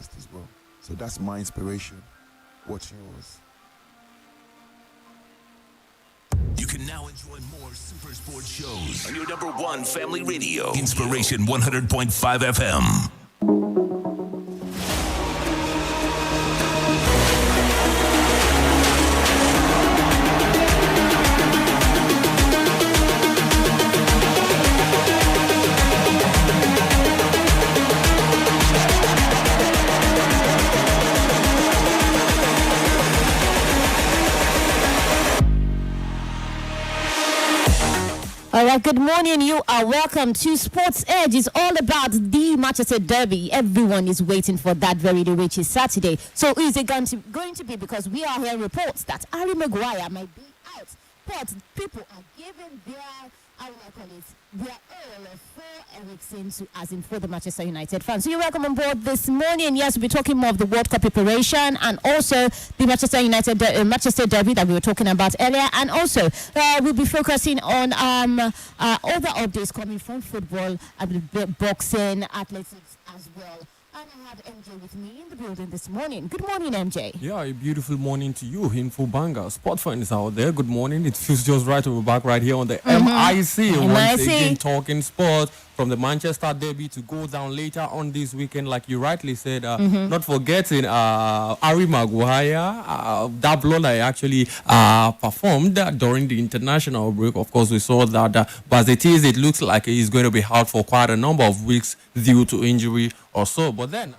best as well. So that's my inspiration. What's yours? You can now enjoy more Super Sports shows on your number one family radio, Inspiration 100.5 FM. All right, good morning. You are welcome to Sports Edge. It's all about the Manchester Derby. Everyone is waiting for that very day, which is Saturday. So is it going to be? Because we are hearing reports that Harry Maguire might be out. But people are giving their, how will I call it, their all for Ericsson, as in for the Manchester United fans. So you're welcome on board this morning. Yes, we'll be talking more of the World Cup preparation and also the Manchester United Manchester Derby that we were talking about earlier. And also we'll be focusing on other updates coming from football, boxing, athletics as well. And I have MJ with me in the building this morning. Good morning, MJ. Yeah, a beautiful morning to you, INFOBANGER. Sport fans out there, good morning. It feels just right to be back right here on the MIC. Once again, talking sport from the Manchester Derby to go down later on this weekend, like you rightly said. Not forgetting Harry Maguire, that blood I actually performed during the international break. Of course, we saw that, but as it is, it looks like he's going to be out for quite a number of weeks due to injury or so. But then,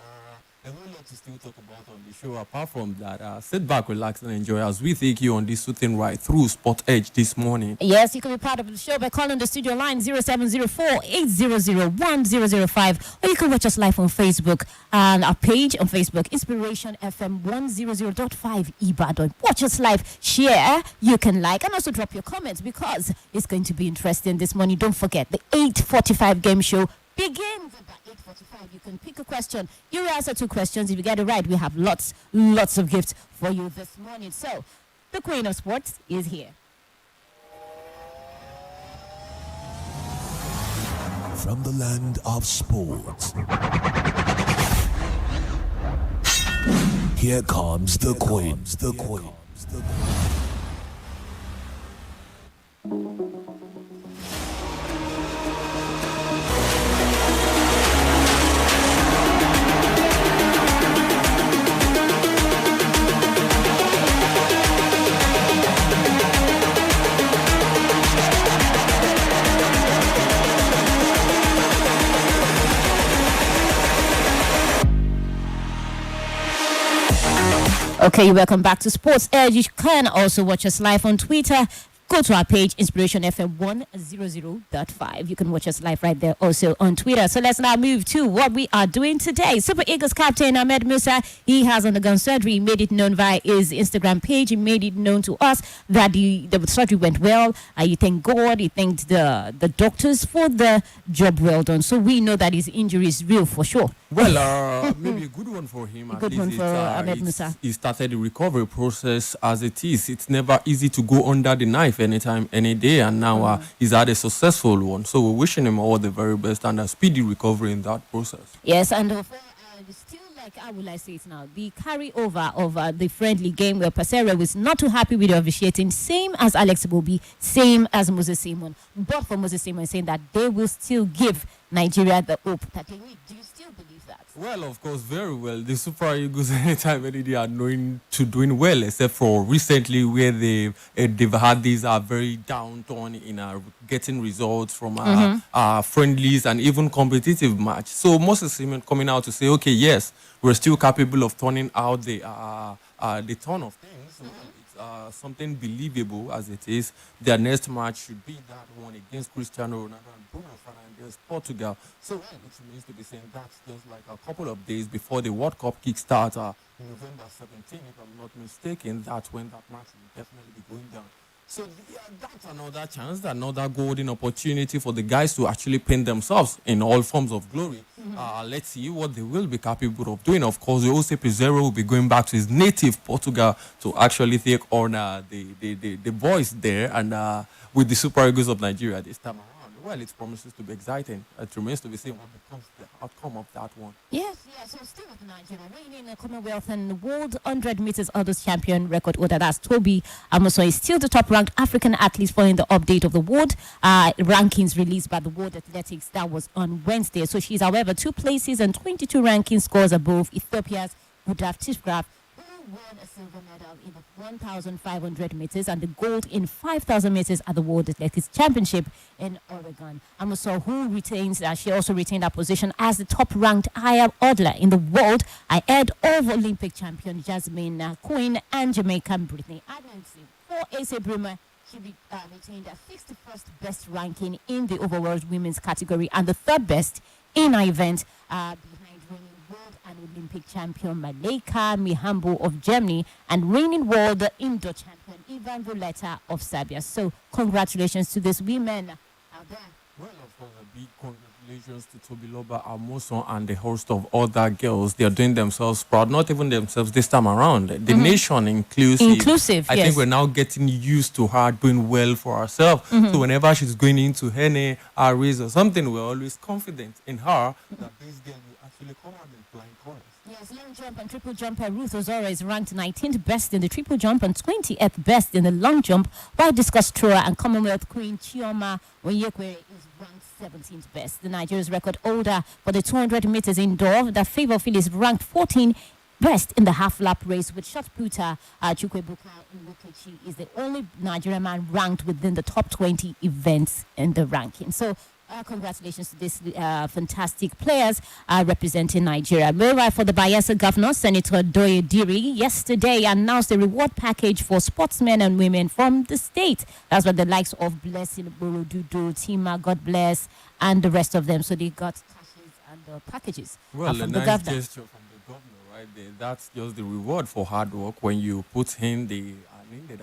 a whole lot to still talk about on the show. Apart from that, sit back, relax, and enjoy as we take you on this soothing ride through Sport Edge this morning. Yes, you can be part of the show by calling the studio line 0704-800-1005, or you can watch us live on Facebook and our page on Facebook, Inspiration FM 100.5 Ibadan. Watch us live, share, you can like, and also drop your comments because it's going to be interesting this morning. Don't forget, the 8:45 game show begins about 8:45. You can pick a question. You answer 2 questions. If you get it right, we have lots of gifts for you this morning. So, the Queen of Sports is here. From the land of sports, here comes the Queen. Okay, welcome back to Sports Edge. You can also watch us live on Twitter. Go to our page, Inspiration FM 100.5. You can watch us live right there also on Twitter. So let's now move to what we are doing today. Super Eagles captain Ahmed Musa, he has undergone surgery. He made it known via his Instagram page. He made it known to us that the surgery went well. He thanked God. He thanked the doctors for the job well done. So we know that his injury is real for sure. Well, maybe a good one for him. A good one for Ahmed Musa. He started the recovery process as it is. It's never easy to go under the knife anytime, any day. And now he's had a successful one. So we're wishing him all the very best and a speedy recovery in that process. Yes, and still, like, how will I say it now? The carryover of the friendly game where Pasero was not too happy with the officiating, same as Alex Iwobi, same as Moses Simon. But for Moses Simon saying that they will still give Nigeria the hope that they need. Do you still believe that? Well, of course, very well. The Super Eagles, anytime, any day, are known to doing well, except for recently where they've had these very downturn in getting results from friendlies and even competitive match. So Moses Simon coming out to say, okay, yes, we're still capable of turning out the turn of things. It's something believable as it is. Their next match should be that one against Cristiano Ronaldo and Bruno Fernandes, Portugal. So it remains to be seen. That's just like a couple of days before the World Cup kickstarts November 17, if I'm not mistaken. That's when that match will definitely be going down. So yeah, that's another chance, another golden opportunity for the guys to actually paint themselves in all forms of glory. Let's see what they will be capable of doing. Of course, Jose Pizarro will be going back to his native Portugal to actually take on the boys there and with the Super Eagles of Nigeria this time around. well, it promises to be exciting. It remains to be seen what becomes the outcome of that one. Yes, so still with Nigeria, reigning Commonwealth and World 100 meters hurdles champion record holder, that's Toby Amuso, is still the top ranked African athlete following the update of the world rankings released by the World Athletics. That was on Wednesday. So she's, however, 2 places and 22 ranking scores above Ethiopia's Gudaf Tishgraf, who won a silver medal in the 1,500 meters and the gold in 5,000 meters at the World Athletics Championship in Oregon. Amuso, who retains, she also retained her position as the top-ranked higher hurdler in the world, ahead of Olympic champion Jasmine Quinn and Jamaican Brittany Adamson. For Asa Brumer, she retained a 61st best ranking in the overall women's category and the 3rd best in her event, behind reigning world and Olympic champion Maleka Mihambo of Germany and reigning world indoor champion Ivan Voleta of Serbia. So congratulations to these women out there. Well, of course, a big congratulations to Tobiloba Amuson and the host of other girls. They are doing themselves proud, not even themselves this time around. The nation inclusive. I think we're now getting used to her doing well for herself. So whenever she's going into Hene, Aris or something, we're always confident in her that this girl will actually come out in flying colors. Yes, long jump and triple jumper Ruth Ozora is ranked 19th best in the triple jump and 20th best in the long jump, while discus thrower and Commonwealth Queen Chioma Onyekwe is ranked 17th best. The Nigeria's record holder for the 200 meters indoor, that Favor Phil, is ranked 14th best in the half lap race, with shot putter Chukwebuka Nwokechi is the only Nigerian man ranked within the top 20 events in the ranking. So congratulations to these fantastic players representing Nigeria. Meanwhile, for the Bayelsa governor, Senator Doye Diri, yesterday announced a reward package for sportsmen and women from the state. That's what the likes of Blessing Borodudu, Tima, God bless, and the rest of them. So they got cashes and packages well, from a the nice governor. gesture from the governor, right there. That's just the reward for hard work. When you put in the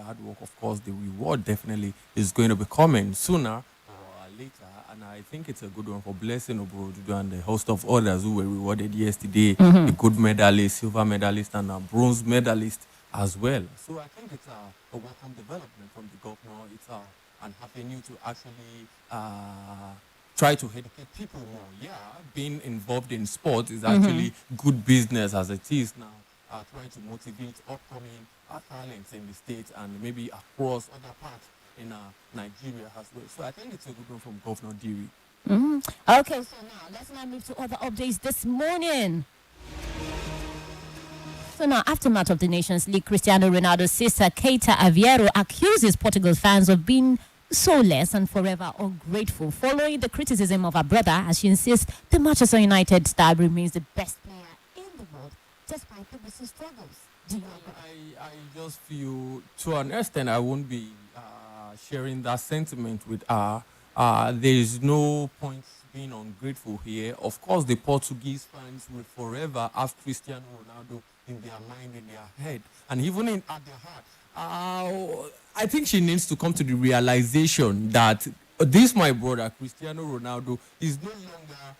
hard work, of course, the reward definitely is going to be coming sooner or later. And I think it's a good one for Blessing Oborodudu and the host of others who were rewarded yesterday, a gold medalist, silver medalist, and a bronze medalist as well. So I think it's a welcome development from the governor. It's an avenue to actually try to educate people more. Yeah, being involved in sports is actually good business as it is now. Trying to motivate upcoming talents in the States and maybe across other parts in Nigeria as well. So I think it's a good one from Governor Diri. Okay, so now let's move to other updates this morning. So now, aftermath of the Nations League, Cristiano Ronaldo's sister Keita Aveiro accuses Portugal fans of being soulless and forever ungrateful, following the criticism of her brother, as she insists the Manchester United star remains the best player in the world, despite the recent struggles. Do you agree? I just feel, to an extent, I won't be sharing that sentiment with her. There is no point being ungrateful here. Of course, the Portuguese fans will forever have Cristiano Ronaldo in their mind, in their head, and even at their heart. I think she needs to come to the realization that this, my brother, Cristiano Ronaldo, is no longer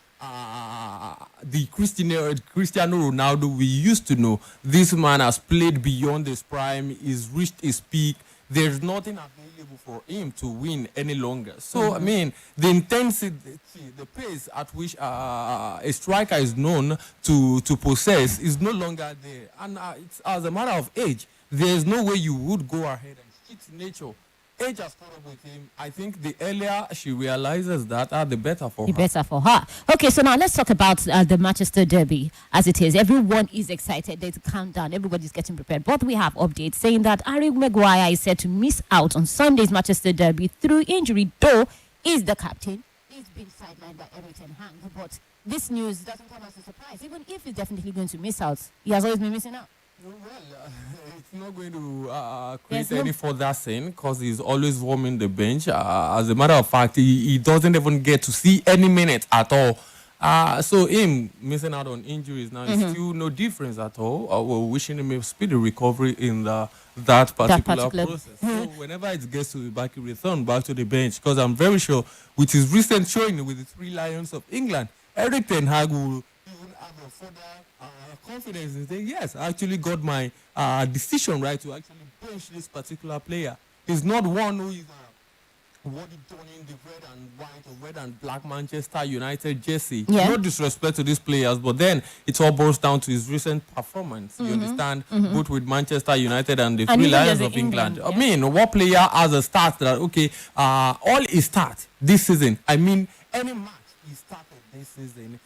the Cristiano Ronaldo we used to know. This man has played beyond his prime, he's reached his peak. There's nothing available for him to win any longer. So, I mean, the intensity, the pace at which a striker is known to possess is no longer there. And it's as a matter of age, there's no way you would go ahead and cheat nature. Age has caught up with him. I think the earlier she realizes that, the better for her. The better for her. Okay, so now let's talk about the Manchester Derby as it is. Everyone is excited. There's a countdown. Everybody's getting prepared. But we have updates saying that Harry Maguire is set to miss out on Sunday's Manchester Derby through injury, though he's the captain. He's been sidelined by Eric Ten Hag. But this news doesn't come as a surprise. Even if he's definitely going to miss out, he has always been missing out. Well, it's not going to create any further sin because he's always warming the bench. As a matter of fact, he doesn't even get to see any minutes at all. So him missing out on injuries now is still no difference at all. We're wishing him a speedy recovery in that particular process. So whenever it gets to be back, he return back to the bench because I'm very sure with his recent showing with the Three Lions of England, Eric Ten Hag will even have a further confidence in saying, yes, I actually got my decision right to actually bench this particular player. He's not one who is what he done in the red and white or red and black Manchester United jersey. Yeah. No disrespect to these players, but then it all boils down to his recent performance. You understand? Both with Manchester United and the And Three even Lions just of in England. England, I mean, what player has a start that, okay, all his start this season, I mean, any match he started this season,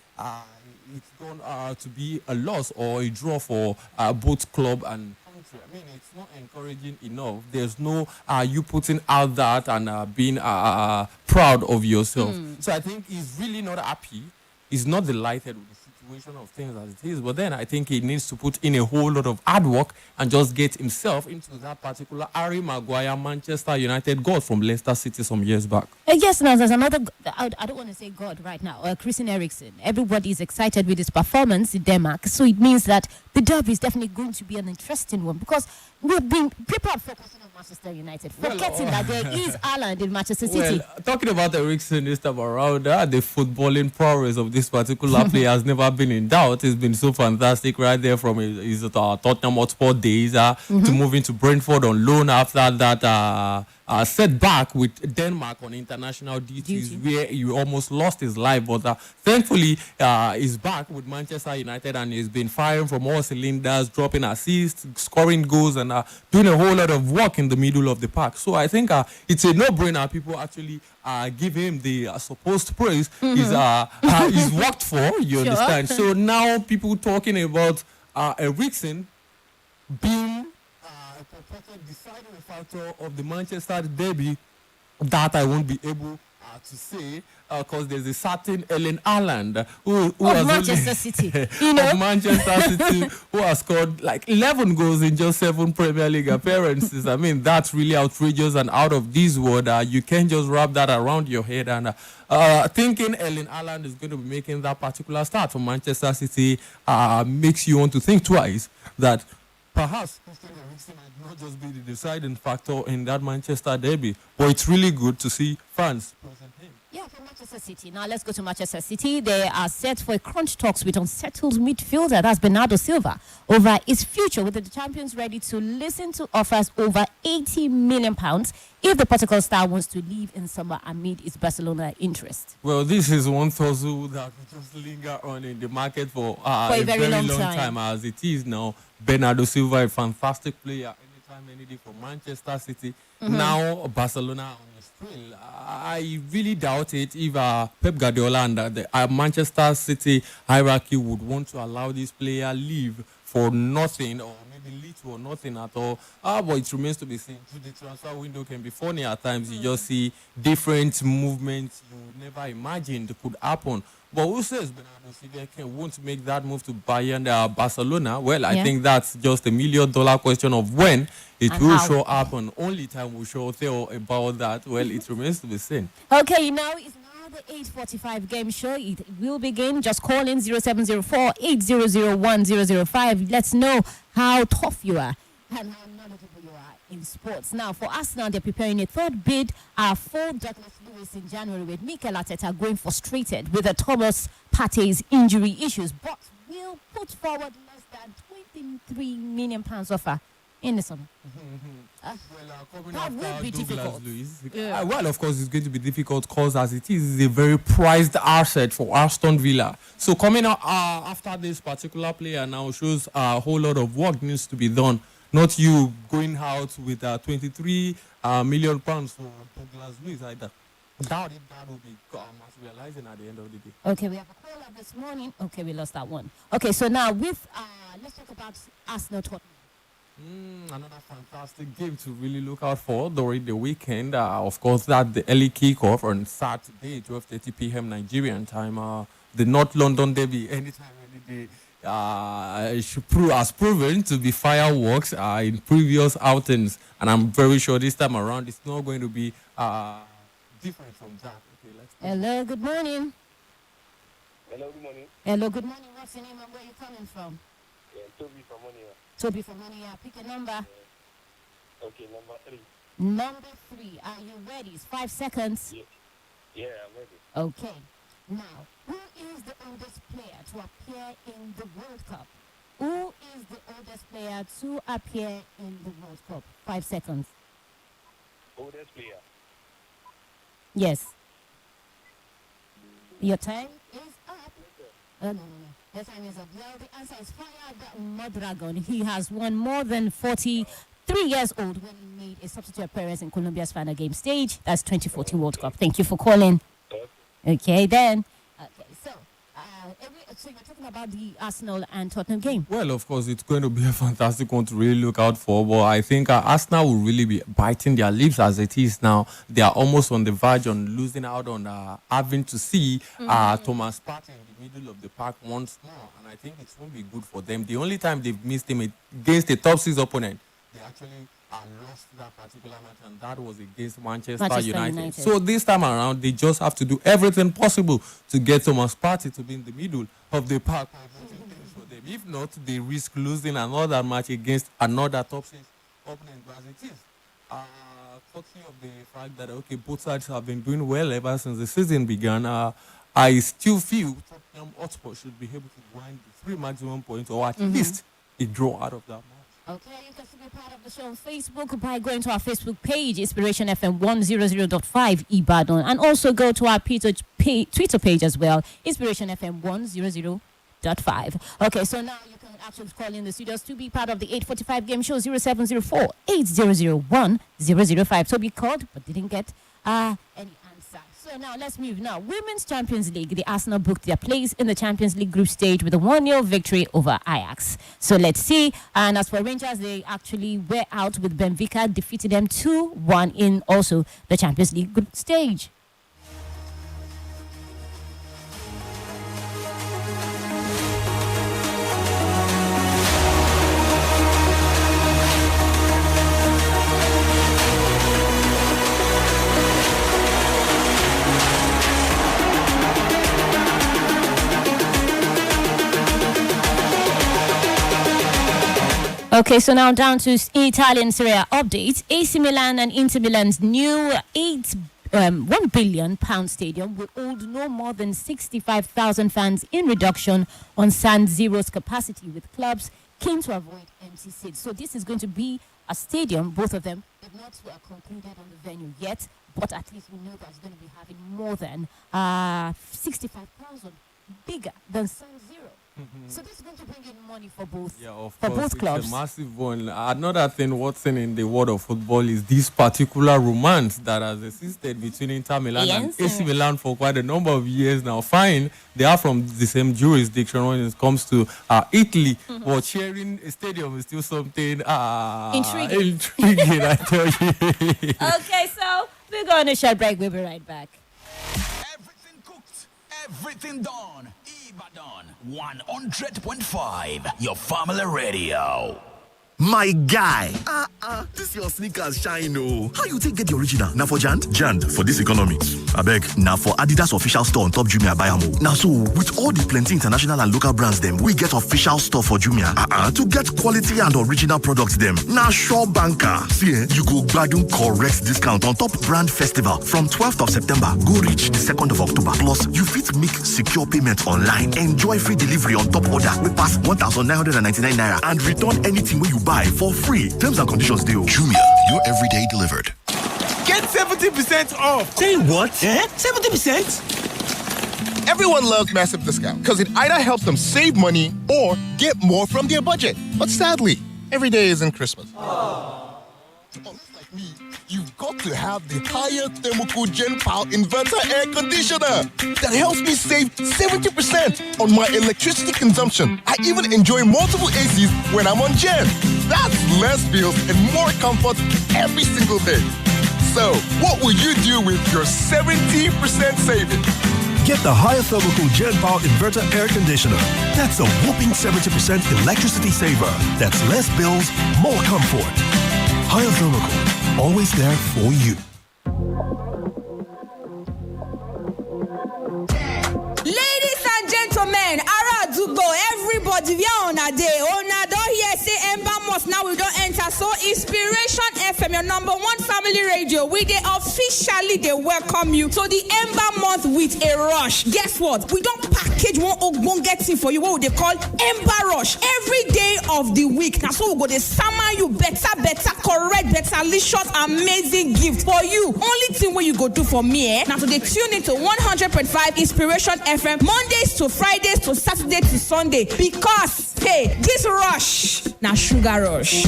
it's going to be a loss or a draw for both club and country. I mean, it's not encouraging enough. There's no you putting out that and being proud of yourself. So I think he's really not happy. He's not delighted with the situation of things as it is. But then I think he needs to put in a whole lot of hard work and just get himself into that particular Harry Maguire Manchester United goal from Leicester City some years back. Yes, now there's another. I don't want to say God right now. Christian Eriksen. Everybody is excited with his performance in Denmark, so it means that the derby is definitely going to be an interesting one because people are focusing on Manchester United, forgetting that there is Ireland in Manchester City. Well, talking about Eriksen this time around, the footballing prowess of this particular player has never been in doubt. It's been so fantastic right there from his Tottenham Hotspur days to moving to Brentford on loan after that setback with Denmark on international duties where he almost lost his life. But thankfully, he's back with Manchester United and he's been firing from all cylinders, dropping assists, scoring goals, and doing a whole lot of work in the middle of the park. So I think it's a no-brainer. People actually give him the supposed praise he's worked for, you understand? So now people talking about Eriksen being a purported deciding factor of the Manchester derby, that I won't be able to say because there's a certain Ellen Haaland who has Manchester City, you know, of Manchester City who has scored like 11 goals in just 7 Premier League appearances. I mean, that's really outrageous and out of this world. You can't just wrap that around your head. And thinking Ellen Haaland is going to be making that particular start for Manchester City makes you want to think twice that perhaps Christian Eriksen might not just be the deciding factor in that Manchester derby, but it's really good to see fans present him. Yeah, for Manchester City. Now let's go to Manchester City. They are set for a crunch talks with unsettled midfielder, that's Bernardo Silva, over his future, with the champions ready to listen to offers over £80 million if the Portugal star wants to leave in summer amid its Barcelona interest. Well, this is one tussle that will just linger on in the market for a very long time as it is now. Bernardo Silva, a fantastic player, anytime, any day for Manchester City. Now Barcelona on his trail. I really doubt it if Pep Guardiola and the Manchester City hierarchy would want to allow this player leave for nothing or maybe little or nothing at all. But it remains to be seen. The transfer window can be funny at times. You just see different movements you never imagined could happen. But who says Bernardo Silva won't make that move to Bayern Barcelona? Well, I think that's just $1 million question of when it will show up, and only time will show tell about that. Well, it remains to be seen. Okay, now it's now the 8:45 game show. It will begin. Just call in 0704 800 1005. Let's know how tough you are and how knowledgeable you are in sports. Now, for Arsenal, they're preparing a third bid for Douglas Lewis in January, with Mikel Arteta going frustrated with the Thomas Partey's injury issues, but will put forward less than £23 million offer in the summer. That will be difficult. Well, of course, it's going to be difficult because as it is, it's a very prized asset for Aston Villa. So coming out after this particular player now shows a whole lot of work needs to be done. Not you going out with £23 million for Douglas Luiz either. Doubt if that will be materializing at the end of the day. Okay, we have a call up this morning. Okay, we lost that one. Okay, so now with let's talk about Arsenal Tottenham. Another fantastic game to really look out for during the weekend. Of course, that the early kickoff on Saturday, 12:30 p.m. Nigerian time. The North London derby, anytime, any day. Has proven to be fireworks in previous outings, and I'm very sure this time around it's not going to be different from that. Okay, let's go. Hello, good morning. Hello, good morning. Hello, good morning. What's your name and where you coming from? Yeah, Toby from Monia. Toby from Monia. Pick a number. Okay, number 3. Number 3. Are you ready? It's 5 seconds. Yeah, I'm ready. Okay. Now, who is the oldest player to appear in the World Cup? Who is the oldest player to appear in the World Cup? 5 seconds. Oldest player. Yes. Your time is up. No. Your time is up. Well, the answer is Fire Mondragon. He has won more than 43 years old when he made a substitute appearance in Colombia's final game stage. That's 2014 World Cup. Thank you for calling. Okay, then. Okay, so you're talking about the Arsenal and Tottenham game. Well, of course, it's going to be a fantastic one to really look out for. But I think Arsenal will really be biting their lips as it is now. They are almost on the verge on losing out on having to see Thomas Partey in the middle of the park once more. And I think it won't be good for them. The only time they've missed him against a top 6 opponent, they actually lost that particular match, and that was against Manchester United. So this time around, they just have to do everything possible to get Thomas Partey to be in the middle of the park. For them. If not, they risk losing another match against another top 6 opponent as it is. Talking of the fact that both sides have been doing well ever since the season began. I still feel Tottenham Hotspur should be able to grind the 3 maximum points or at least a draw out of that match. Okay, you can still be part of the show on Facebook by going to our Facebook page, Inspiration FM 100.5 Ibadan, and also go to our Twitter page as well, Inspiration FM 100.5. Okay, so now you can actually call in the studios to be part of the 8:45 game show, 0704 8001 005. So we called but didn't get any answer. So now let's move now. Women's Champions League. The Arsenal booked their place in the Champions League group stage with a 1-0 victory over Ajax. So let's see. And as for Rangers, they actually were out with Benfica, defeated them 2-1 in also the Champions League group stage. Okay, so now down to Italian Serie A updates. AC Milan and Inter Milan's new £1 billion stadium will hold no more than 65,000 fans in reduction on San Siro's capacity, with clubs keen to avoid empty seats. So this is going to be a stadium, both of them have not concluded on the venue yet, but at least we know that it's going to be having more than 65,000, bigger than San Siro. So this is going to bring in money for both, both clubs. It's a massive one. Another thing, what's in the world of football is this particular romance that has existed between Inter Milan and AC Milan for quite a number of years now. Fine, they are from the same jurisdiction when it comes to Italy, but sharing a stadium is still something intriguing, I tell you. Okay, so we're going to short break. We'll be right back. Everything cooked, everything done. Ibadan 100.5, your family radio. My guy, this your sneakers shine oh. How you take get the original? Now for Jand for this economy. I beg, now for Adidas official store on top Jumia Bayamo. Now so with all the plenty international and local brands them, we get official store for Jumia. To get quality and original products them. Now sure banker. See, you go bargain correct discount on top brand festival from 12th of September. Go reach the 2nd of October. Plus, you fit make secure payment online. Enjoy free delivery on top order. We pass 1,999 naira and return anything when you buy for free. Terms and conditions deal. Jumia, your everyday delivered. Get 70% off. Say what? 70%? Everyone loves massive discount because it either helps them save money or get more from their budget. But sadly, every day isn't Christmas. Unless like me, you've got to have the higher thermocool Gen Power inverter air conditioner that helps me save 70% on my electricity consumption. I even enjoy multiple ACs when I'm on Gen. That's less bills and more comfort every single day. So, what will you do with your 70% savings? Get the higher thermocool Gen Power inverter air conditioner. That's a whopping 70% electricity saver. That's less bills, more comfort. Higher thermocool, always there for you. Ladies and gentlemen, Ara Dugo, everybody, we are on a day. Oh, now don't hear say Ember Moss. Now we don't enter so Inspiration FM, your number one family radio, we they officially they welcome you to the Ember month with a rush. Guess what? We don't package one getting for you what they call Ember Rush every day of the week. Now so we go to summer you better, correct, better, licious, amazing gift for you. Only thing what you go do for me, now to they tune into 100.5 Inspiration FM Mondays to Fridays to Saturday to Sunday because hey, this rush now sugar rush.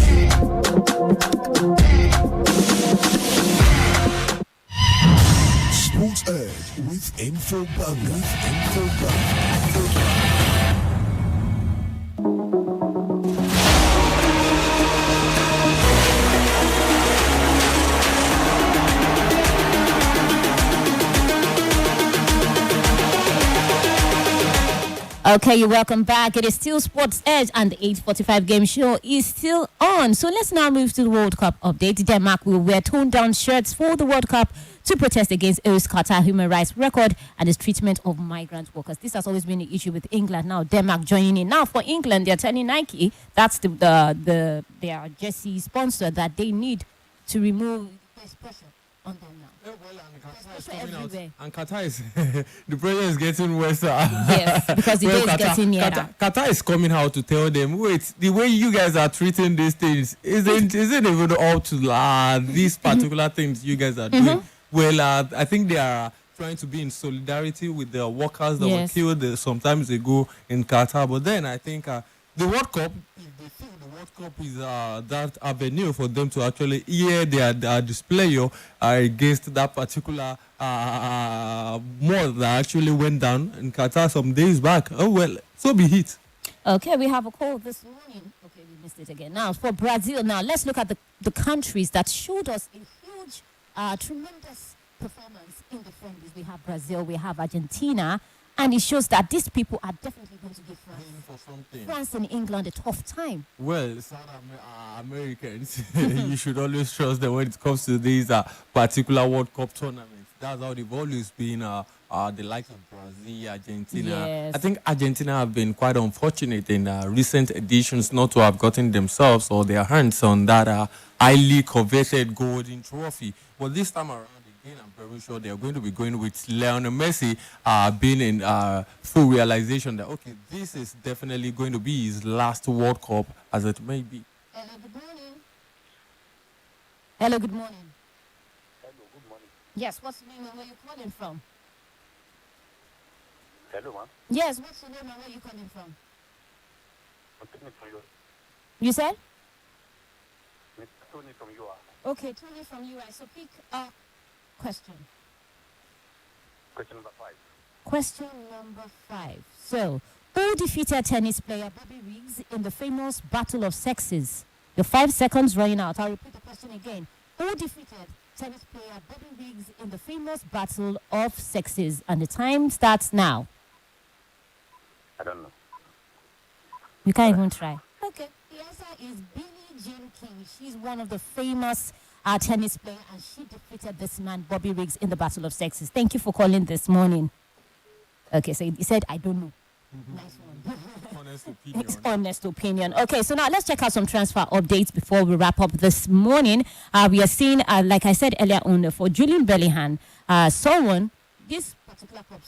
Sports Edge with INFOBANGER. Okay, you're welcome back. It is still Sports Edge and the 8:45 game show is still on. So let's now move to the World Cup update. Denmark will wear toned-down shirts for the World Cup to protest against host Qatar human rights record and its treatment of migrant workers. This has always been the issue with England. Now Denmark joining in. Now for England, they're telling Nike, that's their jersey sponsor, that they need to remove this pressure on them now. And Qatar is the pressure is getting worse. Yes, because the day is getting nearer. Qatar is coming out to tell them, wait, the way you guys are treating these things isn't even up to these particular things you guys are doing. Well, I think they are trying to be in solidarity with the workers that were killed sometimes ago in Qatar. But then I think the World Cup, if they feel the World Cup is that avenue for them to actually hear their display against that particular mod that actually went down in Qatar some days back. Oh, well, so be it. Okay, we have a call this morning. Okay, we missed it again. Now, for Brazil, now let's look at the countries that showed us a huge, tremendous performance in the friendlies. We have Brazil, we have Argentina, and it shows that these people are definitely going to give France and England a tough time. Well, South Americans, you should always trust them when it comes to these particular World Cup tournaments. That's how they've always been the likes of Brazil, Argentina. Yes. I think Argentina have been quite unfortunate in recent editions not to have gotten themselves or their hands on that highly coveted golden trophy. But this time around, again, I'm very sure they're going to be going with Lionel Messi being in full realization that, okay, this is definitely going to be his last World Cup as it may be. Hello, good morning. Hello, good morning. Hello, good morning. Yes, what's the name and where you calling from? Hello, man. Yes, what's the name and where you calling from? I'm talking from you. You said? Mr. Tony from you. Okay, Tony from UI. So pick a question. Question number 5. Question number 5. So, who defeated tennis player Bobby Riggs in the famous Battle of Sexes? Your 5 seconds running out. I'll repeat the question again. Who defeated tennis player Bobby Riggs in the famous Battle of Sexes? And the time starts now. I don't know. You can't even try. Okay. The answer is Billie Jean King. She's one of the famous tennis players, and she defeated this man, Bobby Riggs, in the Battle of Sexes. Thank you for calling this morning. Okay, so he said, I don't know. Nice one. Honest opinion. It's honest opinion. Okay, so now let's check out some transfer updates before we wrap up this morning. We are seeing, like I said earlier on, for Julian Bellingham, this particular club,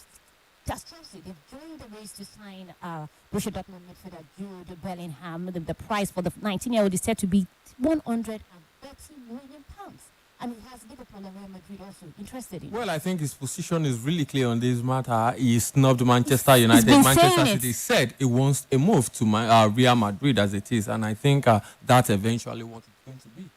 just Chelsea, they've joined the race to sign Borussia Dortmund midfielder Jude Bellingham. The price for the 19-year-old is said to be £130 million. And he has Liverpool and Real Madrid also interested in. Well, I think his position is really clear on this matter. He snubbed Manchester United. Manchester City said he wants a move to Real Madrid as it is. And I think that's eventually what it's going to be.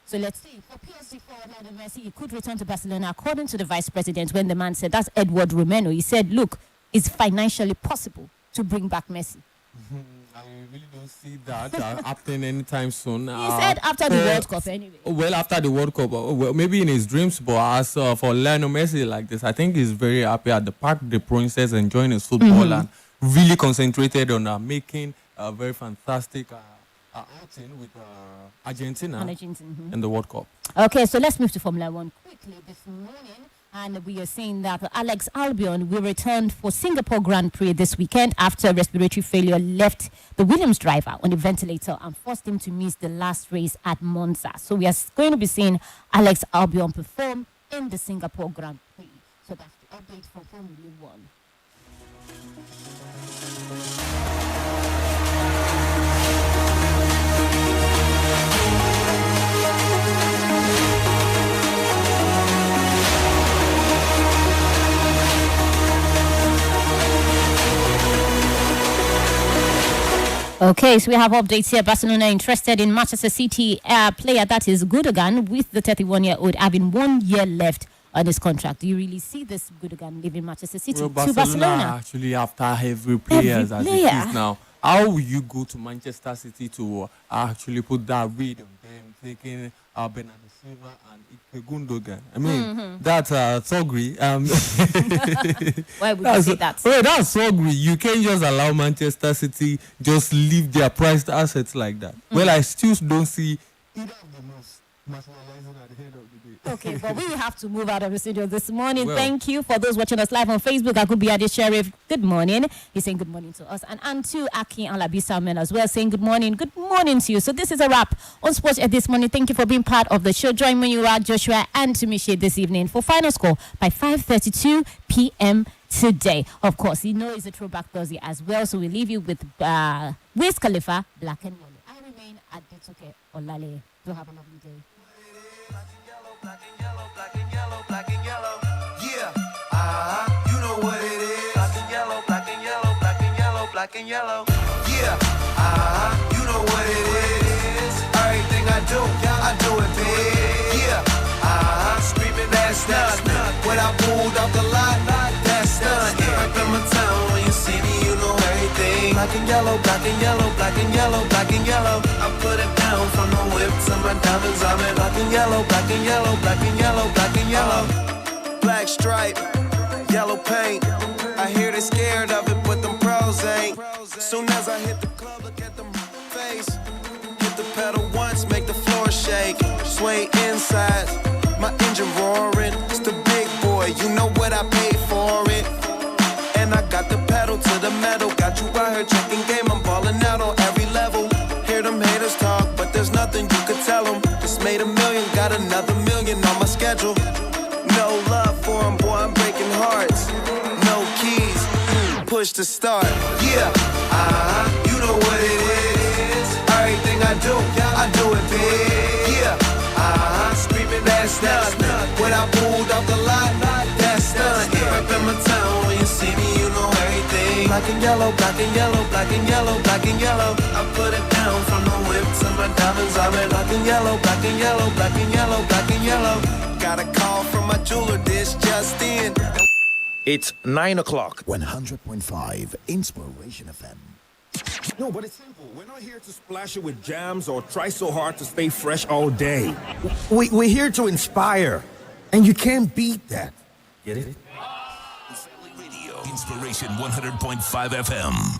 So let's see. For PSG forward Lionel Messi, he could return to Barcelona, according to the vice president, when the man said, that's Edward Romano. He said, look, it's financially possible to bring back Messi. I really don't see that happening anytime soon. He said after the World Cup anyway. Well, after the World Cup, well, maybe in his dreams, but as for Lionel Messi like this, I think he's very happy at the Parc des Princes, enjoying his football and really concentrated on making a very fantastic outing with Argentina in the World Cup. Okay, so let's move to Formula One quickly this morning. And we are saying that Alex Albion will return for Singapore Grand Prix this weekend after respiratory failure left the Williams driver on a ventilator and forced him to miss the last race at Monza. So we are going to be seeing Alex Albion perform in the Singapore Grand Prix. So that's the update for Formula 1. Okay, so we have updates here. Barcelona interested in Manchester City player that is Gundogan, with the 31-year-old having 1 year left on his contract. Do you really see this Gundogan leaving Manchester City to Barcelona? Actually, after every players as it is now, how will you go to Manchester City to actually put that read on them, taking Bernardo Silva and Ike Gundogan? I mean, that's Sogri. Why would you say that? Well, that's Sogri. You can't just allow Manchester City just leave their prized assets like that. Well, I still don't see either of the most materializing at the end of the day. Okay, but we have to move out of the studio this morning. Well, thank you for those watching us live on Facebook. I could be Adi Sheriff. Good morning. He's saying good morning to us. And to Aki and Labi Salman as well, saying good morning. Good morning to you. So this is a wrap on Sports Ed this morning. Thank you for being part of the show. Join me, you are Joshua and Tumishi this evening for final score by 5:32 p.m. today. Of course, you know it's a throwback Thursday as well. So we leave you with Wiz Khalifa, Black and Yellow. I remain Adetoke Olaleye. Do have a lovely day. Black and yellow, black and yellow, black and yellow. Yeah, you know what it is. Black and yellow, black and yellow, black and yellow, black and yellow. Yeah, you know what it is. Everything I do it big. Yeah, screaming that's done. When I pulled off the lot, that's done. Yeah, up in my town, when you see me, you know everything. Black and yellow, black and yellow, black and yellow, black and yellow. I put it down from the whip to my diamonds. I'm in black and yellow, black and yellow, black and yellow, black and yellow. Black stripe, yellow paint. I hear they scared of it, but them pros ain't. Soon as I hit the club, look at them face. Hit the pedal once, make the floor shake. Sway inside, my engine roaring. It's the big boy, you know what I paid for it. And I got the pedal to the metal. Got you out here checking game, I'm balling out on every level. Hear them haters talk, but there's nothing you could tell them. Just made $1 million, got another $1 million on my schedule. No love for them, boy, I'm breaking hearts. No keys, push to start. Yeah, you know what it is. Everything I do it big. Yeah, screaming that's done. When I pulled off the lot, that's done. Yeah, up in my town, when you see me, you know everything. Black and yellow, black and yellow, black and yellow, black and yellow. I put it down from the whip to my diamonds. I'm in black and yellow, black and yellow, black and yellow, black and yellow. Got a call from my jeweler, this just in. It's 9 o'clock. 100.5 Inspiration FM. No, but it's simple. We're not here to splash you with jams or try so hard to stay fresh all day. We're here to inspire, and you can't beat that. Get it? Radio, Inspiration 100.5 FM.